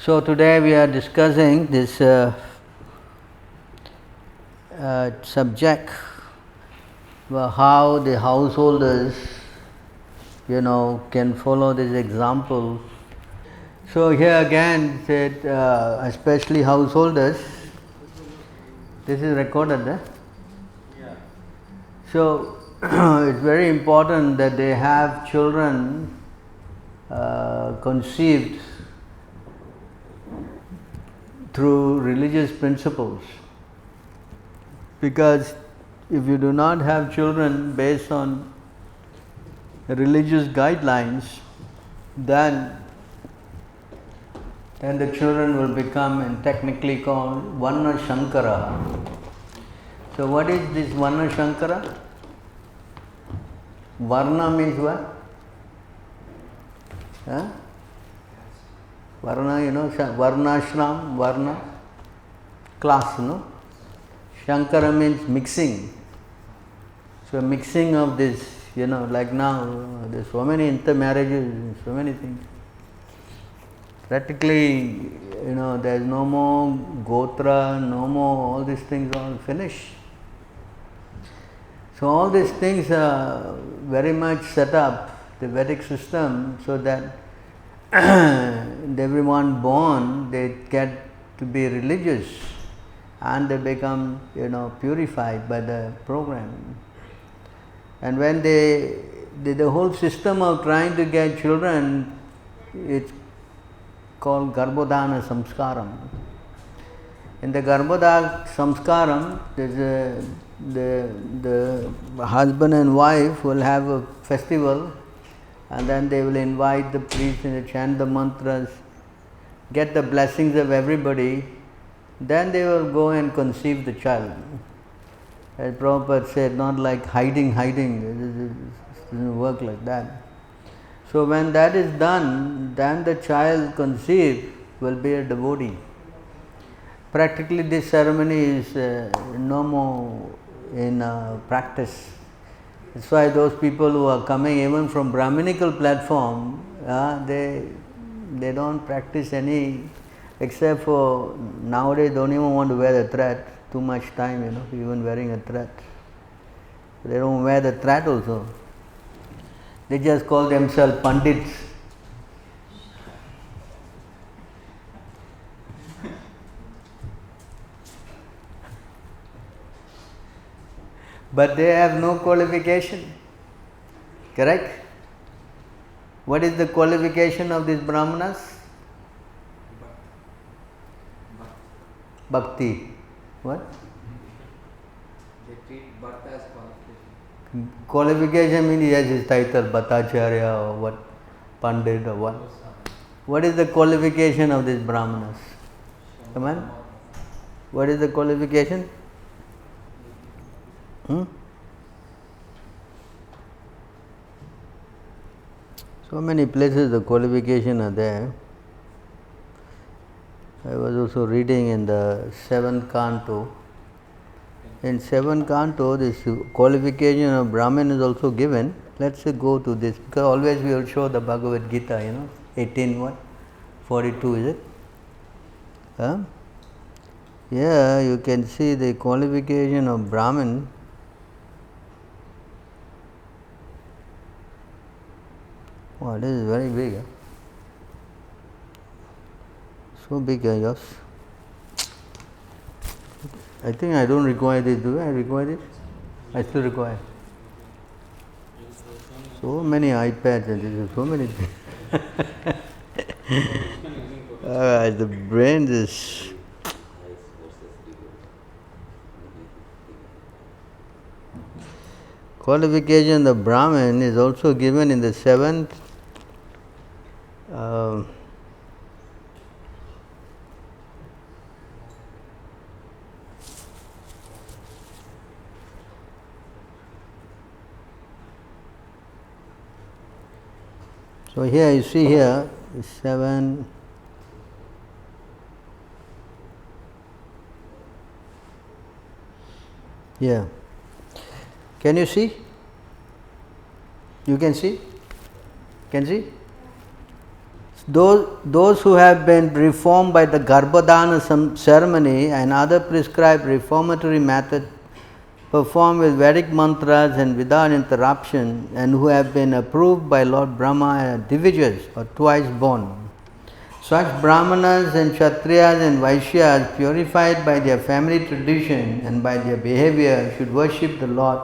So today we are discussing this subject, how the householders, can follow this example. So here again said, especially householders. This is recorded, eh? Yeah. So it's very important that they have children conceived through religious principles, because if you do not have children based on religious guidelines, then the children will become, and technically called, Varna Shankara. So what is this Varna Shankara? Varna means what? Huh? Varna, Varnashram, Varna, class, no? Shankara means mixing. So mixing of this, like now, there's so many intermarriages, so many things. Practically, there's no more Gotra, no more, all these things are finished. So all these things are very much set up, the Vedic system, so that everyone born, they get to be religious and they become, purified by the program. And when the whole system of trying to get children, it's called Garbhodana Samskaram. In the Garbhodana Samskaram, the husband and wife will have a festival, and then they will invite the priest and chant the mantras, get the blessings of everybody, then they will go and conceive the child. As Prabhupada said, not like hiding, it doesn't work like that. So when that is done, then the child conceived will be a devotee. Practically this ceremony is no more in practice. That's why those people who are coming even from Brahminical platform, they don't practice any, except for nowadays don't even want to wear the thread, too much time, even wearing a thread. They don't wear the thread also. They just call themselves Pandits. But they have no qualification. Correct? What is the qualification of these Brahmanas? Bhakti. What? They treat Bhatta as qualification. Qualification means he has his title, Bhattacharya or what, Pandit or what. What is the qualification of these Brahmanas? Come on. What is the qualification? So many places the qualification are there. I was also reading in the 7th canto. In 7th canto, this qualification of Brahmin is also given. Let's go to this, because always we will show the Bhagavad Gita, 18 what? 42, is it? Huh? Yeah, you can see the qualification of Brahmin. Wow, this is very big. Huh? So big, yes. I think I don't require this, do I require this? I still require. So many iPads and so many things. The brain is. Qualification of Brahmin is also given in the 7th. So here you see here 7. Yeah. Can you see? You can see? Can see? Those who have been reformed by the Garbhodana ceremony and other prescribed reformatory methods performed with Vedic mantras and without interruption, and who have been approved by Lord Brahma as Divijas or twice born. Such Brahmanas and Kshatriyas and Vaishyas, purified by their family tradition and by their behavior, should worship the Lord,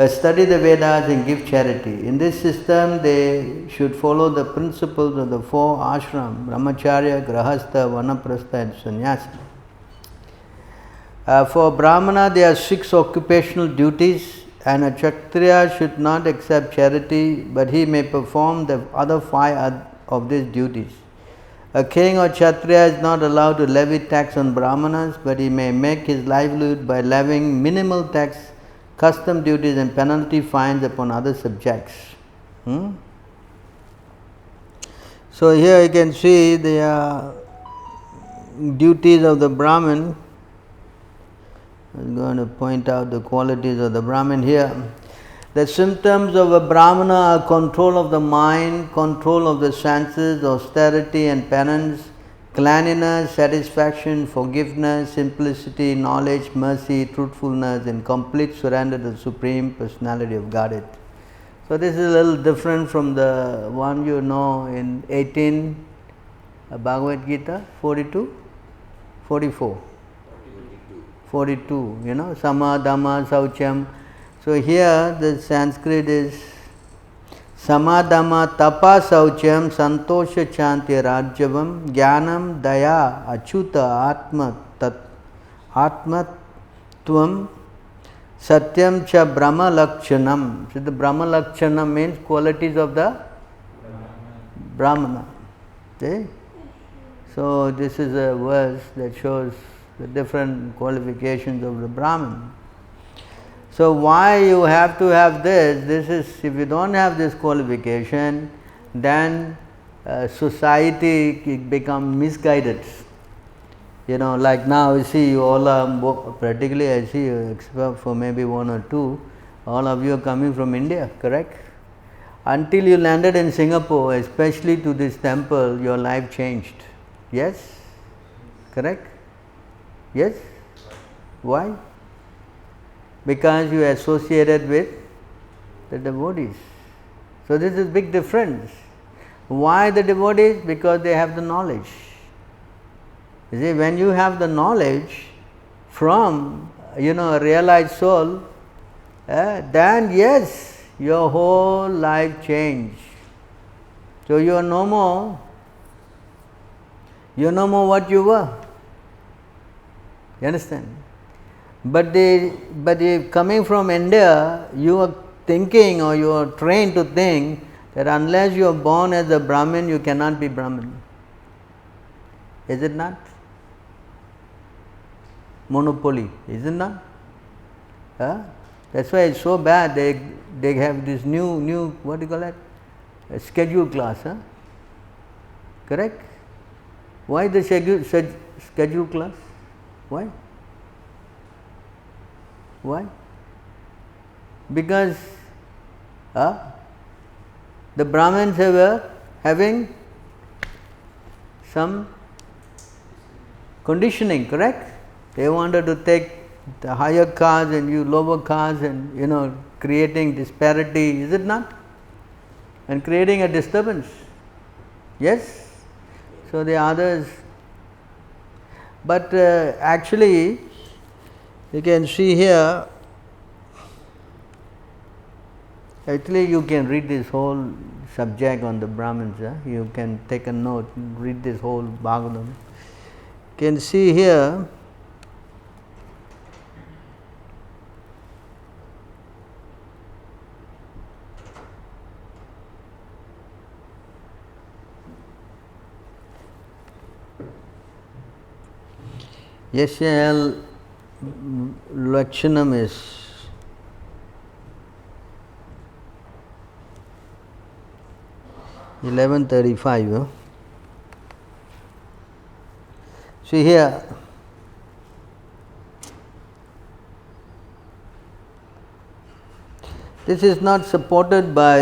study the Vedas and give charity. In this system, they should follow the principles of the four ashram: Brahmacharya, Grahastha, Vanaprastha and Sannyasa. For Brahmana, there are 6 occupational duties, and a Kshatriya should not accept charity, but he may perform the other 5 of these duties. A king or Kshatriya is not allowed to levy tax on Brahmanas, but he may make his livelihood by levying minimal tax, custom duties and penalty fines upon other subjects. So here you can see the duties of the Brahmin. I'm going to point out the qualities of the Brahmin here. The symptoms of a Brahmana are control of the mind, control of the senses, austerity and penance, cleanliness, satisfaction, forgiveness, simplicity, knowledge, mercy, truthfulness, and complete surrender to the Supreme Personality of Godhead. So this is a little different from the one you know in 18 Bhagavad Gita, 42, 44. 42, Sama, Dhamma, Saucham. So here the Sanskrit is Sama, Dhamma, Tapa, Saucham, Santosha, Chanti, Rajyavam, Jnanam, Daya, Achyuta, Atmatvam, Satyam cha Brahma Lakshanam. So the Brahma Lakshanam means qualities of the Brahmana. Okay? So this is a verse that shows the different qualifications of the Brahmin. So why you have to have this? This is, if you don't have this qualification, then society becomes misguided. Like now you see you all are, practically I see you, except for maybe 1 or 2, all of you are coming from India, correct? Until you landed in Singapore, especially to this temple, your life changed. Yes? Correct? Yes? Why? Because you are associated with the devotees. So this is big difference. Why the devotees? Because they have the knowledge. You see, when you have the knowledge from a realized soul, then yes, your whole life change. So you are no more what you were. You understand? But coming from India, you are thinking or you are trained to think that unless you are born as a Brahmin, you cannot be Brahmin. Is it not? Monopoly, is it not? That's why it's so bad. They have this new what do you call that? A schedule class, correct? Why the schedule class? Why? Why? Because the Brahmins were having some conditioning, correct? They wanted to take the higher castes and you lower castes and creating disparity, is it not? And creating a disturbance. Yes? So the others, but actually you can see here, actually you can read this whole subject on the Brahmins. You can take a note and read this whole Bhagavatam. You can see here, Yasya Lakshanam is $11:35. See here, this is not supported by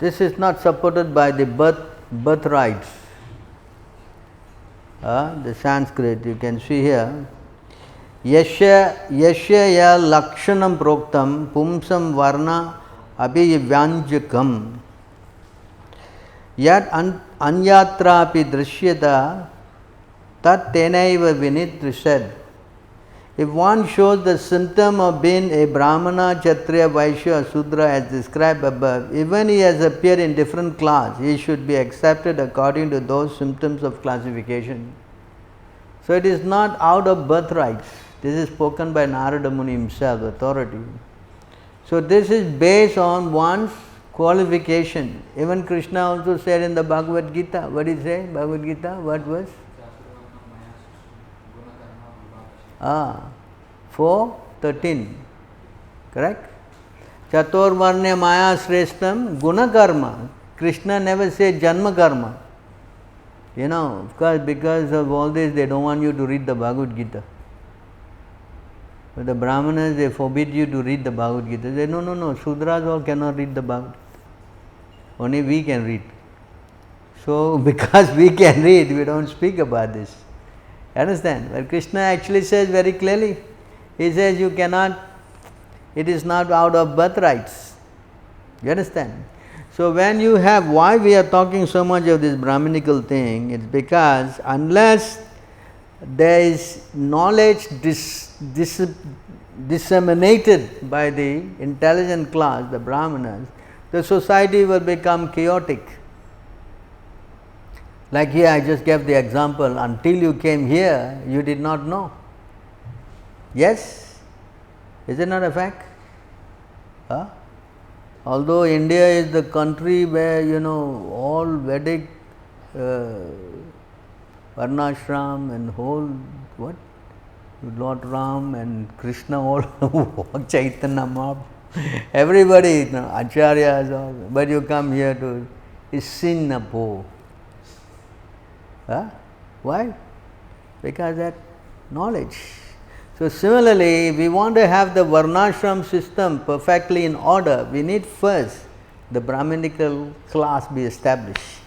This is not supported by the birthrights. The Sanskrit you can see here. Yasya ya lakshanam proktam pumsam varna abhivyanjakam yat anyatra api drishyata tat tenaiva vinitrisad. If one shows the symptom of being a Brahmana, Kshatriya, Vaishya, Sudra as described above, even he has appeared in different class, he should be accepted according to those symptoms of classification. So it is not out of birthrights. This is spoken by Narada Muni himself, authority. So this is based on one's qualification. Even Krishna also said in the Bhagavad Gita, what did he say? Bhagavad Gita, what verse? 4:13, correct? Chaturvarnya maya shreshtam guna karma. Krishna never said janma karma. You know, of course, because of all this, they don't want you to read the Bhagavad Gita. But the Brahmanas, they forbid you to read the Bhagavad Gita. They say, no, Sudras all cannot read the Bhagavad Gita. Only we can read. So, because we can read, we don't speak about this. Understand? But Krishna actually says very clearly, he says you cannot, it is not out of birthrights. You understand? So when you have, why we are talking so much of this Brahminical thing, it's because unless there is knowledge disseminated by the intelligent class, the Brahmanas, the society will become chaotic. Like here, I just gave the example, until you came here, you did not know. Yes? Is it not a fact? Although India is the country where, all Vedic Varnashram and whole, Lord Ram and Krishna all Chaitanya Mahaprabhu, everybody, Acharyas, all, but you come here to Singapore. Why? Because that knowledge. So similarly, we want to have the Varnashram system perfectly in order. We need first the Brahminical class be established.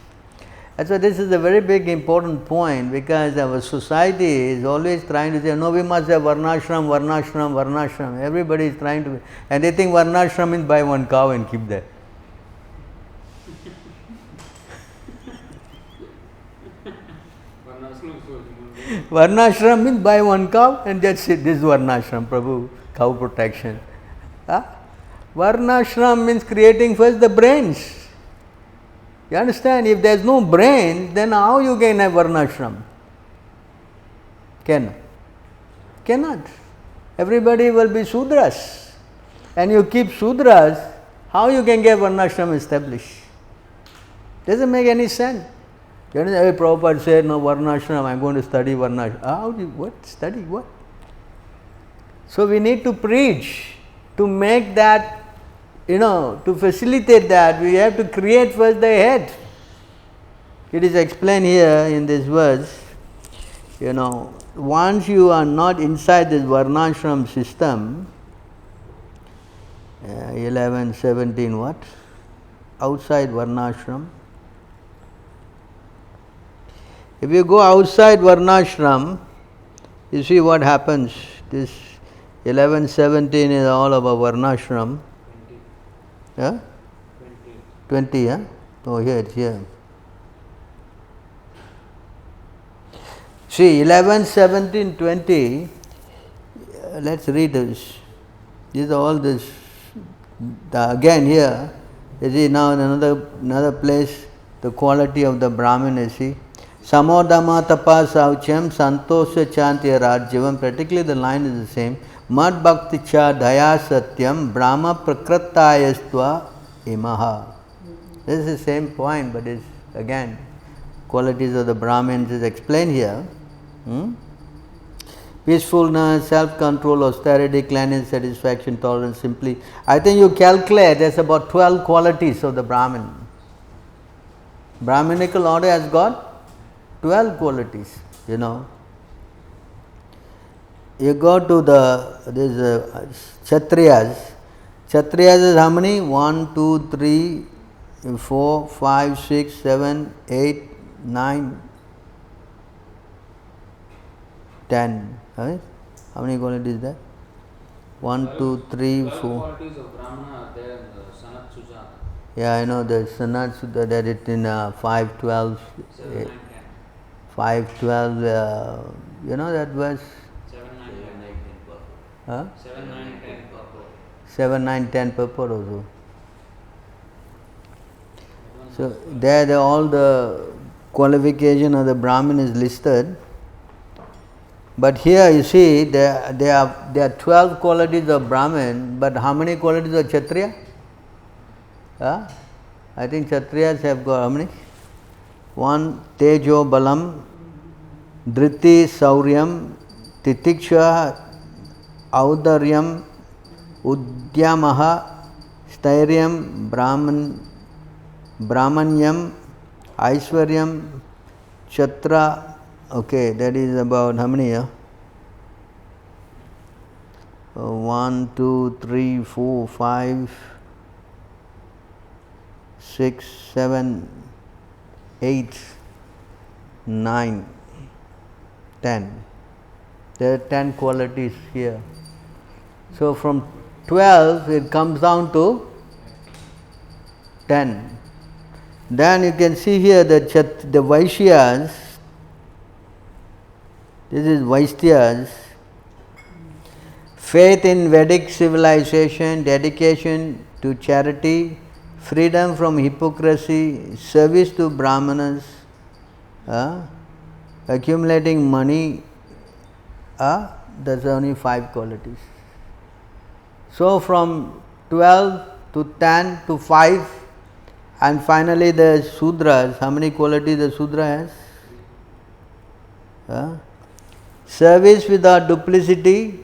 And so this is a very big important point, because our society is always trying to say, no, we must have Varnashram, Varnashram, Varnashram. Everybody is trying to, and they think Varnashram means buy one cow and keep that. Varnashram means buy one cow and that's it. This is Varnashram, Prabhu, cow protection. Varnashram means creating first the brains. You understand? If there is no brain, then how you can have Varnashram? Cannot. Everybody will be Sudras. And you keep Sudras, how you can get Varnashram established? Doesn't make any sense. Prabhupada said, no, Varnashram, I am going to study Varnashram. How do you, what? Study what? So we need to preach, to make that, to facilitate that, we have to create first the head. It is explained here in this verse, once you are not inside this Varnashram system, 11, 17, what? Outside Varnashram. If you go outside Varnashram, you see what happens. This 11, 17 is all about Varnashram. 20. 20, Oh, here, it's here. See, 11, 17, 20, let's read this. These are all this. Again here, you see now in another place, the quality of the Brahmin, you see. Samodama tapa sauchyam santosya chantya rajyavam. Particularly the line is the same. Mad bhakti cha daya satyam brahma prakratayastva imaha. This is the same point, but it's again qualities of the Brahmins is explained here. Peacefulness, self-control, austerity, cleanliness, satisfaction, tolerance, simply. I think you calculate there's about 12 qualities of the Brahmin. Brahminical order has got 12 qualities, You go to Kshatriyas. Kshatriyas is how many? 1, 2, 3, 4, 5, 6, 7, 8, 9, 10. Right? How many qualities there? 1, 2, 3, 4. Qualities of Brahmana are there in the Sanat Sujata. Yeah, I know the Sanat Sutta that it in 5, 12, 7, 9, 10. 5, 12, you know that verse? 7, 9, 10. Huh? 7, 9, 10 purport. 7, 9, 10 purport also. So there all the qualification of the Brahmin is listed. But here you see there are 12 qualities of Brahmin, but how many qualities of Kshatriya? Huh? I think Kshatriyas have got how many? 1, Tejo Balam, Dhriti Sauryam, Titiksha, Audaryam, Udyamaha, Stairyam, Brahmanyam, Aishwaryam, Chatra. Okay, that is about how many? 1, 2, 3, 4, 5, 6, 7, 8, 9, 10. There are 10 qualities here. So from 12 it comes down to 10. Then you can see here the Vaishyas. This is Vaishyas. Faith in Vedic civilization, dedication to charity, freedom from hypocrisy, service to Brahmanas, accumulating money. That's only 5 qualities. So from 12 to 10 to 5, and finally the Sudras. How many qualities the Sudra has? Service without duplicity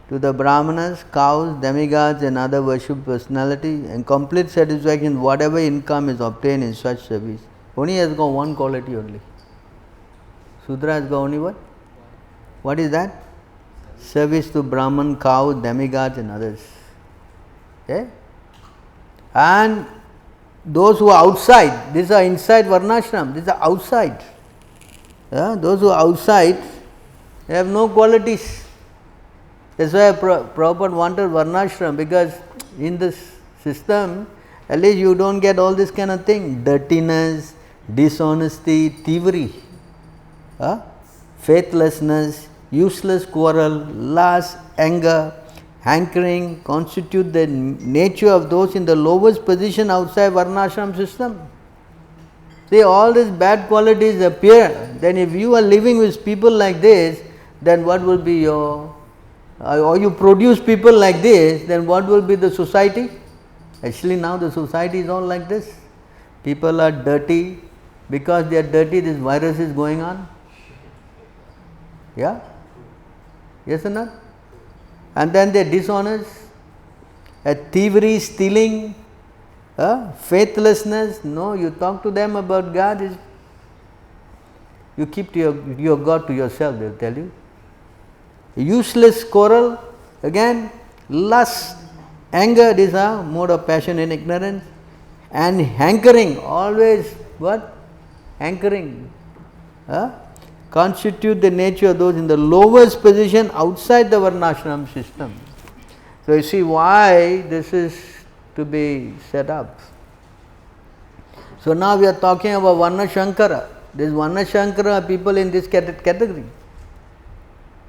to the Brahmanas, cows, demigods and other worship personality, and complete satisfaction whatever income is obtained in such service. Only has got 1 quality only. Sudra has got only what? What is that? Service to Brahman, cows, demigods and others. Okay? And those who are outside, these are inside Varnashram, these are outside. Those who are outside, they have no qualities. That's why Prabhupada wanted Varnashram, because in this system, at least you don't get all this kind of thing. Dirtiness, dishonesty, thievery, faithlessness, useless quarrel, lust, anger, hankering constitute the nature of those in the lowest position outside Varnashram system. See, all these bad qualities appear. Then if you are living with people like this, then what will be your, or you produce people like this, then what will be the society? Actually now the society is all like this. People are dirty. Because they are dirty, this virus is going on. Yeah? Yes or not? And then they are dishonest, thievery, stealing, faithlessness. No, you talk to them about God, you keep your God to yourself, they will tell you. Useless quarrel, again, lust, anger, these are mode of passion and ignorance. And hankering, always what? Hankering. Constitute the nature of those in the lowest position outside the Varnashram system. So you see why this is to be set up. So now we are talking about Varnashankara. This Varnashankara are people in this category.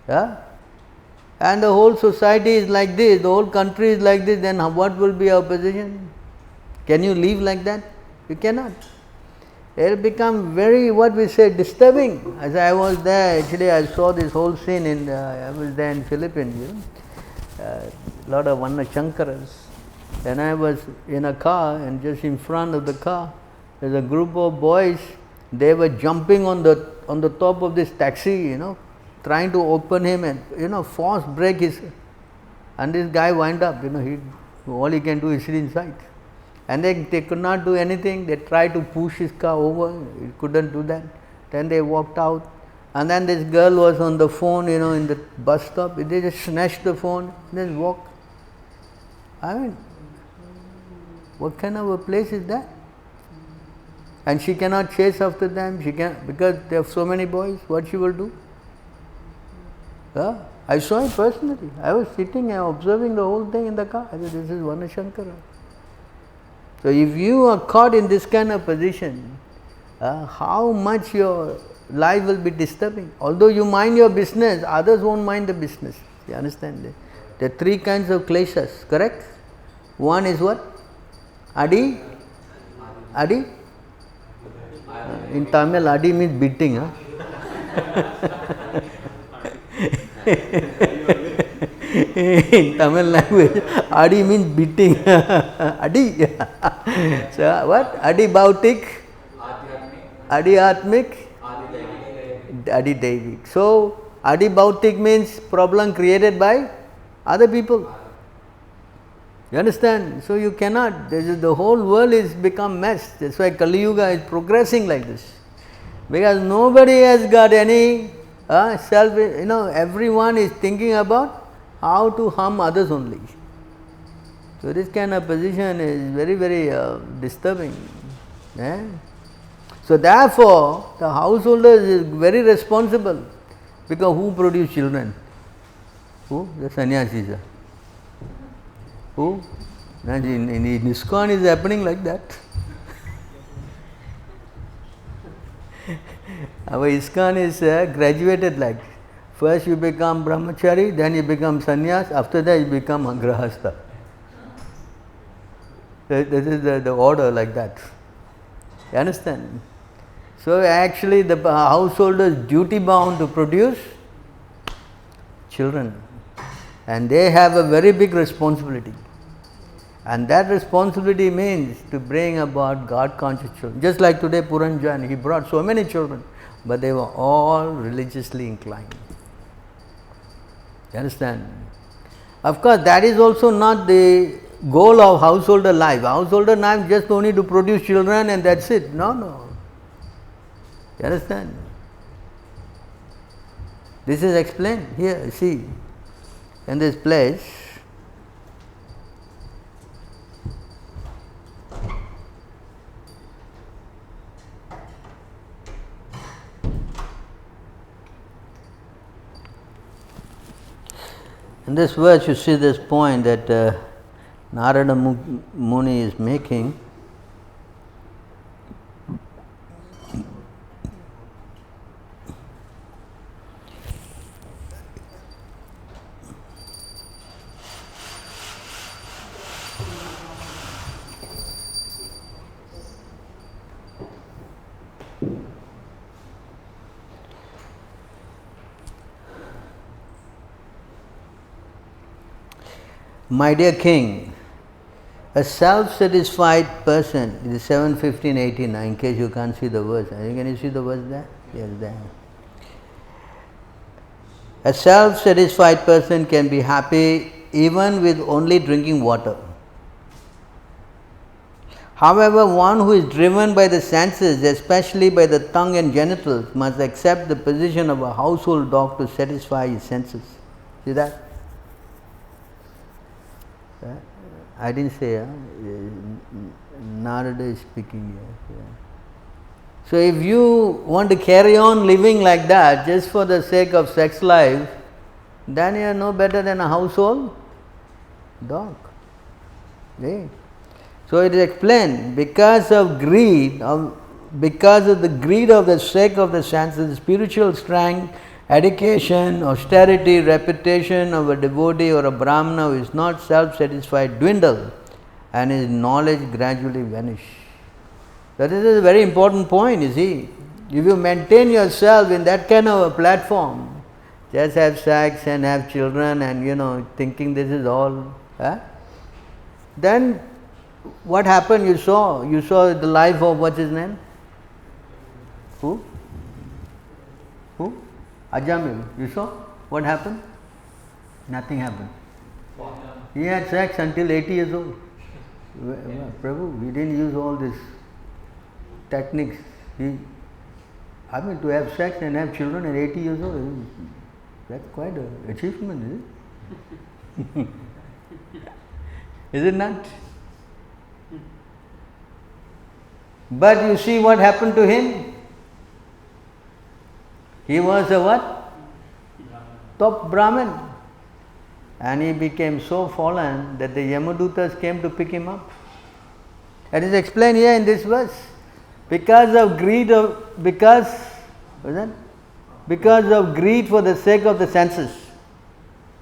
And the whole society is like this, the whole country is like this, then what will be our position? Can you live like that? You cannot. It will become very, what we say, disturbing. As I was there, actually I saw this whole scene I was there in Philippines, a lot of Varnashankaras. And I was in a car, and just in front of the car, there's a group of boys, they were jumping on the top of this taxi, trying to open him and, force break his, and this guy wind up, all he can do is sit inside. And they could not do anything. They tried to push his car over, he couldn't do that. Then they walked out, and then this girl was on the phone, in the bus stop. They just snatched the phone, then walk. I mean, what kind of a place is that? And she cannot chase after them, she can, because there are so many boys, what she will do? I saw it personally. I was sitting and observing the whole thing in the car. I said, this is Varnashankara. So if you are caught in this kind of position, how much your life will be disturbing. Although you mind your business, others won't mind the business. You understand? There are three kinds of kleshas, correct? One is what? Adi? Adi? In Tamil, Adi means beating. In Tamil language, Adi means beating. Adi. So what? Adi Bhautik? Adi Atmik? Adi Devik. So Adi Bhautik means problem created by other people. You understand? So you cannot, the whole world is become mess. That's why Kali Yuga is progressing like this. Because nobody has got any self, everyone is thinking about how to harm others only. So this kind of position is very, very disturbing. So therefore, the householder is very responsible, because who produce children? Who? The sannyasis. Who? In ISKCON is happening like that. Our ISKCON is graduated like, first you become brahmachari, then you become sannyas, after that you become grahastha. This is the order like that. You understand? So actually the householder is duty bound to produce children, and they have a very big responsibility. And that responsibility means to bring about God conscious children. Just like today Puranjan, he brought so many children, but they were all religiously inclined. You understand? Of course, that is also not the goal of householder life. Householder life just only to produce children and that's it. No. You understand? This is explained here, see, in this place. In this verse you see this point that Narada Muni is making. My dear king, a self-satisfied person, it is 7:15:89, in case you can't see the verse. Can you see the verse there? Yes, there. A self-satisfied person can be happy even with only drinking water. However, one who is driven by the senses, especially by the tongue and genitals, must accept the position of a household dog to satisfy his senses. See that? I didn't say, Narada is speaking here. Yeah. So if you want to carry on living like that just for the sake of sex life, then you are no better than a household dog. Okay? So it is explained, because of greed, because of the greed of the sake of the senses, spiritual strength, education, austerity, reputation of a devotee or a brahmana who is not self-satisfied dwindle, and his knowledge gradually vanish. That is a very important point, you see. If you maintain yourself in that kind of a platform, just have sex and have children and thinking this is all, then what happened? You saw the life of what's his name? Who? Ajamil. You saw what happened? Nothing happened. He had sex until 80 years old. Prabhu, he didn't use all these techniques. To have sex and have children at 80 years old, that's quite an achievement, is it? Is it not? But you see what happened to him? He was a what? Top Brahmin. And he became so fallen that the Yamadutas came to pick him up. That is explained here in this verse. Because of greed because of greed for the sake of the senses.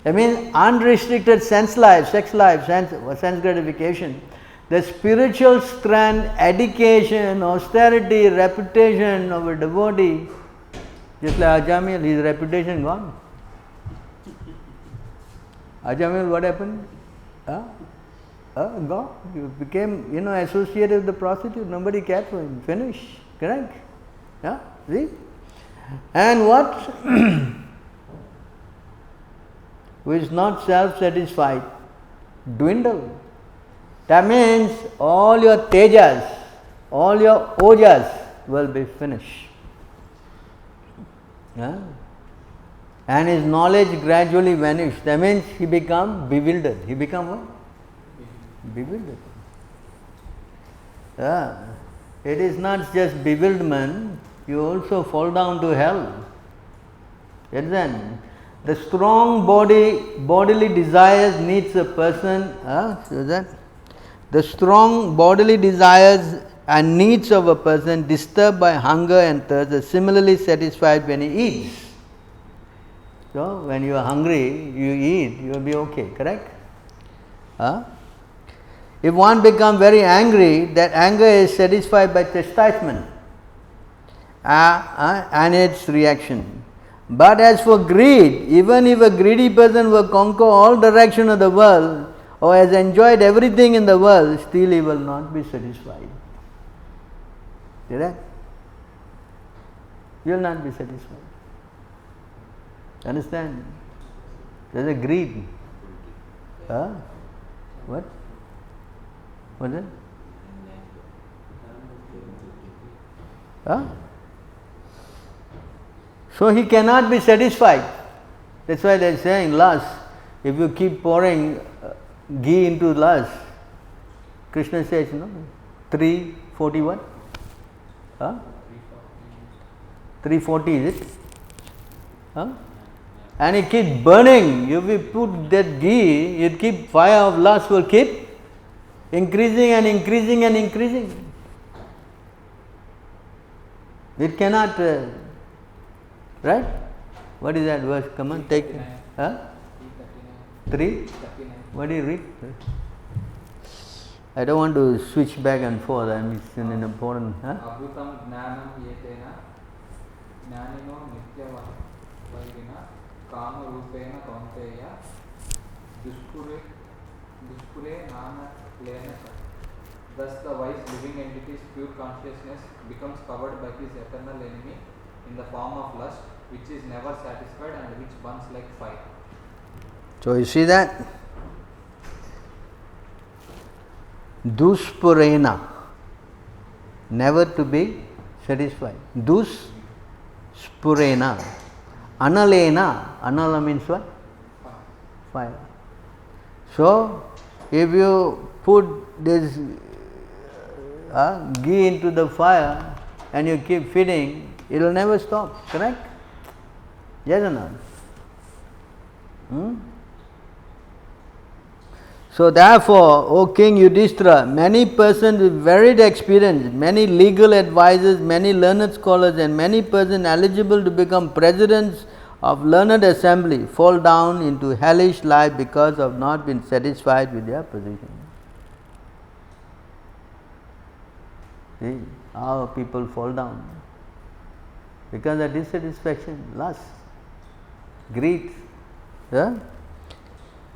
I mean unrestricted sense life, sex life, sense gratification. The spiritual strength, education, austerity, reputation of a devotee, just like Ajamil, his reputation gone. Ajamil, what happened? Gone. You became, associated with the prostitute. Nobody cared for him. Finish. Correct? Yeah? See? And what? Who is not self-satisfied, dwindle. That means all your tejas, all your ojas will be finished. Yeah? And his knowledge gradually vanished. That means he become bewildered. He become what? Bewildered. Yeah. It is not just bewilderment, you also fall down to hell. Then the strong bodily desires needs a person. The strong bodily desires and needs of a person disturbed by hunger and thirst are similarly satisfied when he eats. So when you are hungry, you eat, you will be okay, correct? If one becomes very angry, that anger is satisfied by chastisement and its reaction. But as for greed, even if a greedy person will conquer all direction of the world or has enjoyed everything in the world, still he will not be satisfied. Correct? You will not be satisfied. Understand? There is a greed. What? What is it? So he cannot be satisfied. That's why they are saying lust. If you keep pouring ghee into lust, Krishna says, 340 what? 340 is it? And it keeps burning. If you put that ghee, it keep fire of lust will keep increasing and increasing and increasing. It cannot, right? What is that verse? Come on, take it. 3? What do you read? I don't want to switch back and forth. It's an important. Abhutam gnanam yetena gnanino nityavairina kama rupena kaunteya duspure nana lena. Thus the wise living entity's pure consciousness becomes covered by his eternal enemy in the form of lust, which is never satisfied and which burns like fire. So you see that? Duspurena, never to be satisfied. Duspurena. Analena, anala means what? Fire. So, if you put this ghee into the fire and you keep feeding, it will never stop, correct? Yes or not? So therefore, O King Yudhishthira, many persons with varied experience, many legal advisors, many learned scholars and many persons eligible to become presidents of learned assembly fall down into hellish life because of not being satisfied with their position. See how people fall down? Because of dissatisfaction, lust, greed. Yeah?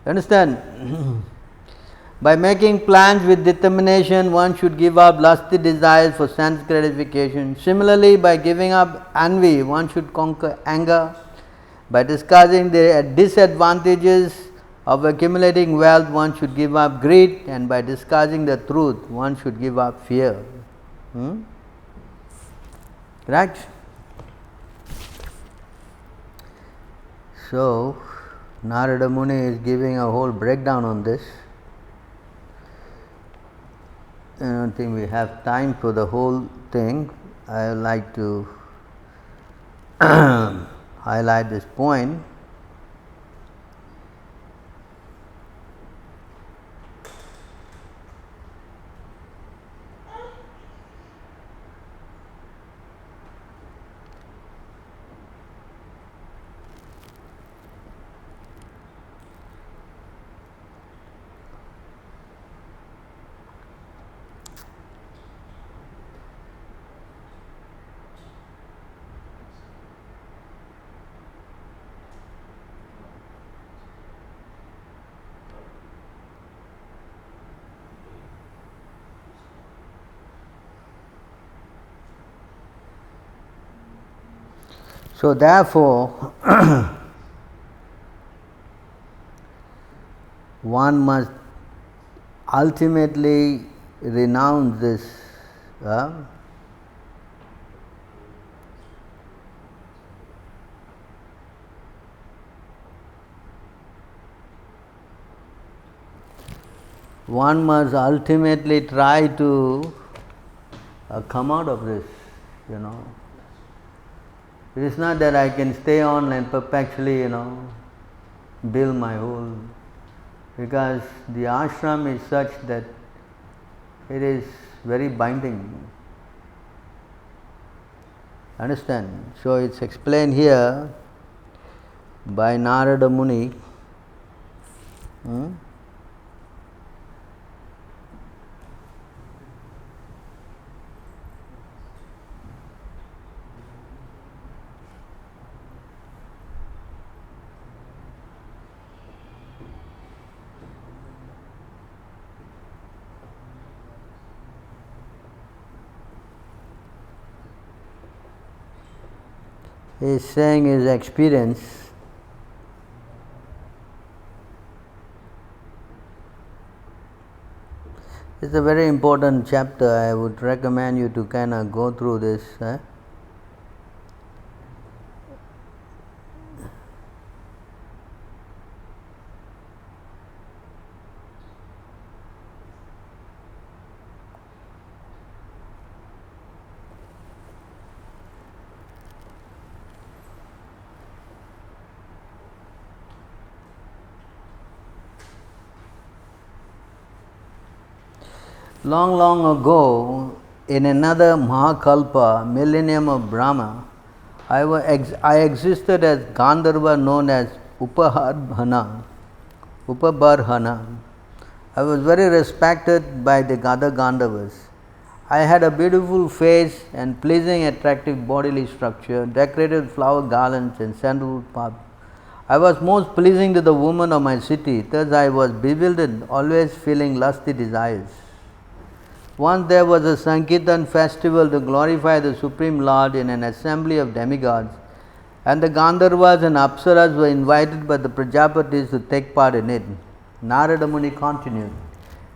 Understand? By making plans with determination, one should give up lusty desires for sense gratification. Similarly, by giving up envy, one should conquer anger. By discussing the disadvantages of accumulating wealth, one should give up greed, and by discussing the truth, one should give up fear. Right? So, Narada Muni is giving a whole breakdown on this. I don't think we have time for the whole thing. I would like to highlight this point. So therefore, one must ultimately renounce this one must ultimately try to come out of this, you know. It is not that I can stay on and perpetually, you know, build my whole, because the ashram is such that it is very binding. Understand? So it's explained here by Narada Muni. He is saying his experience. It's a very important chapter. I would recommend you to kind of go through this. Long, long ago, in another Mahakalpa, millennium of Brahma, I existed as Gandharva known as Upabarhana. I was very respected by the other Gandharvas. I had a beautiful face and pleasing, attractive bodily structure, decorated flower garlands and sandalwood path. I was most pleasing to the women of my city, thus I was bewildered, always feeling lusty desires. Once there was a Sankirtan festival to glorify the Supreme Lord in an assembly of demigods, and the Gandharvas and Apsaras were invited by the Prajapatis to take part in it. Narada Muni continued,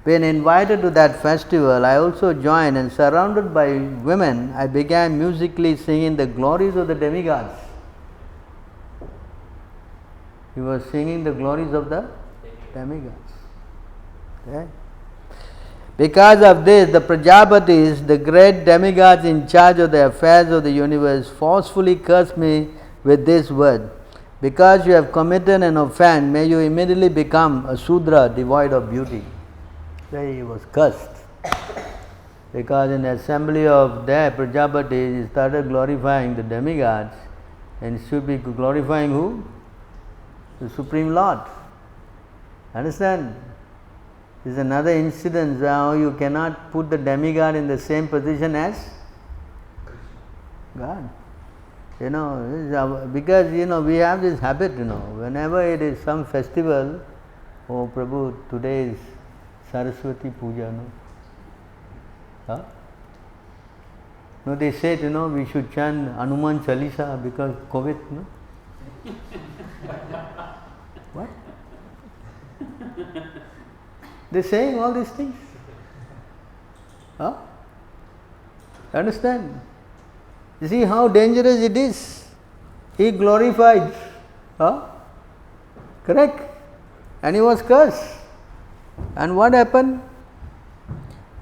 when invited to that festival, I also joined, and surrounded by women, I began musically singing the glories of the demigods. He was singing the glories of the demigods. Okay? Because of this, the Prajapatis, the great demigods in charge of the affairs of the universe, forcefully cursed me with this word: because you have committed an offense, may you immediately become a Sudra devoid of beauty. So he was cursed. Because in the assembly of their Prajapatis, he started glorifying the demigods, and should be glorifying who? The Supreme Lord. Understand? This is another incident how you cannot put the demigod in the same position as God. You know, because we have this habit, whenever it is some festival, oh Prabhu, today is Saraswati Puja, no? Huh? No, they said, we should chant Hanuman Chalisa because COVID, no? What? They are saying all these things. Huh? Understand? You see how dangerous it is. He glorified. Huh? Correct? And he was cursed. And what happened?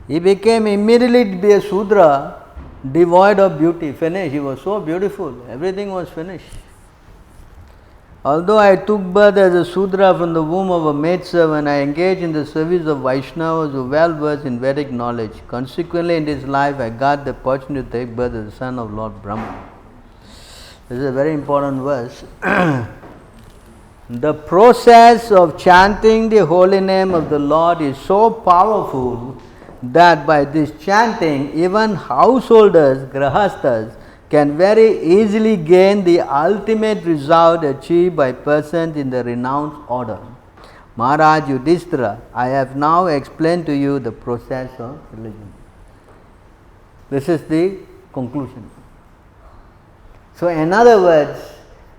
He became immediately to be a Sudra, devoid of beauty, finished. He was so beautiful, everything was finished. Although I took birth as a Sudra from the womb of a maidservant, I engaged in the service of Vaishnavas who well versed in Vedic knowledge. Consequently, in this life, I got the opportunity to take birth as the son of Lord Brahma. This is a very important verse. The process of chanting the holy name of the Lord is so powerful that by this chanting, even householders, grahasthas, can very easily gain the ultimate result achieved by persons in the renounced order. Maharaj Yudhishthira, I have now explained to you the process of religion. This is the conclusion. So in other words,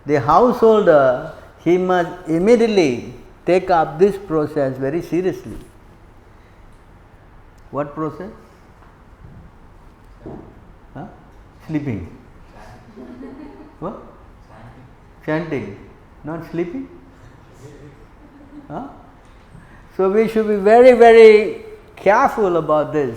the householder, he must immediately take up this process very seriously. What process? Huh? Sleeping. What? Chanting. Not sleeping? Huh? So we should be very, very careful about this.